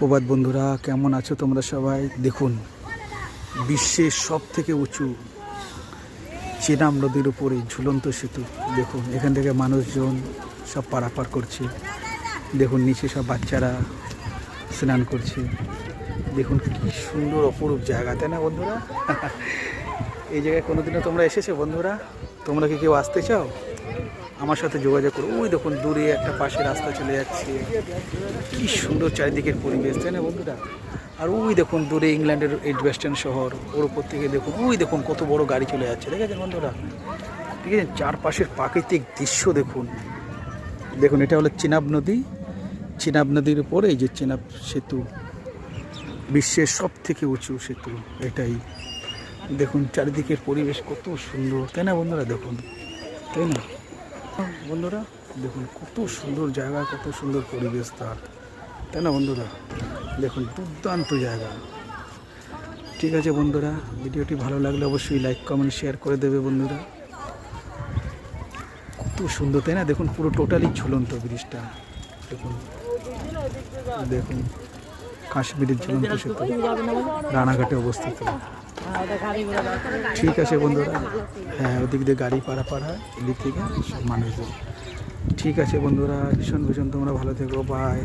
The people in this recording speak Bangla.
সুপ্রভাত বন্ধুরা, কেমন আছো তোমরা সবাই? দেখুন, বিশ্বের সব থেকে উঁচু চেনাব নদীর উপরে ঝুলন্ত সেতু। দেখুন, এখান থেকে মানুষজন সব পারাপার করছে। দেখুন, নিচে সব বাচ্চারা স্নান করছে। দেখুন কি সুন্দর অপরূপ জায়গা, তাই না বন্ধুরা? এই জায়গায় কোনোদিনও তোমরা এসেছো বন্ধুরা? তোমরা কি কেউ আসতে চাও? আমার সাথে যোগাযোগ করো। ওই দেখুন দূরে একটা পাশে রাস্তা চলে যাচ্ছে, কি সুন্দর চারিদিকের পরিবেশ, তাই না বন্ধুরা? আর ওই দেখুন দূরে ইংল্যান্ডের এডবাস্টন শহর, ওর উপর থেকে দেখুন ওই দেখুন কত বড় গাড়ি চলে যাচ্ছে, দেখেছেন বন্ধুরা? ঠিক আছে, চারপাশের প্রাকৃতিক দৃশ্য দেখুন। দেখুন, এটা হলো চেনাব নদী। চেনাব নদীর উপরে এই যে চেনাব সেতু, বিশ্বের সব থেকে উঁচু সেতু এটাই। দেখুন চারিদিকের পরিবেশ কত সুন্দর, তাই না বন্ধুরা? দেখুন, তাই না বন্ধুরা? দেখুন কত সুন্দর জায়গা, কত সুন্দর পরিবেশ তার, তাই না বন্ধুরা? দেখুন দুর্দান্ত জায়গা। ঠিক আছে বন্ধুরা, ভিডিওটি ভালো লাগলে অবশ্যই লাইক কমেন্ট শেয়ার করে দেবে বন্ধুরা। কত সুন্দর, তাই না? দেখুন পুরো টোটালি ঝুলন্ত ব্রিজটা। দেখুন দেখুন কাশ্মীরের ঝুলন্ত সেতু, রানাঘাটে অবস্থিত। ঠিক আছে বন্ধুরা, হ্যাঁ ওদিক দিয়ে গাড়ি পারাপার হয়, এদিক থেকে সব মানুষজন। ঠিক আছে বন্ধুরা, ভীষণ ভীষণ তোমরা ভালো থেকো, বাই।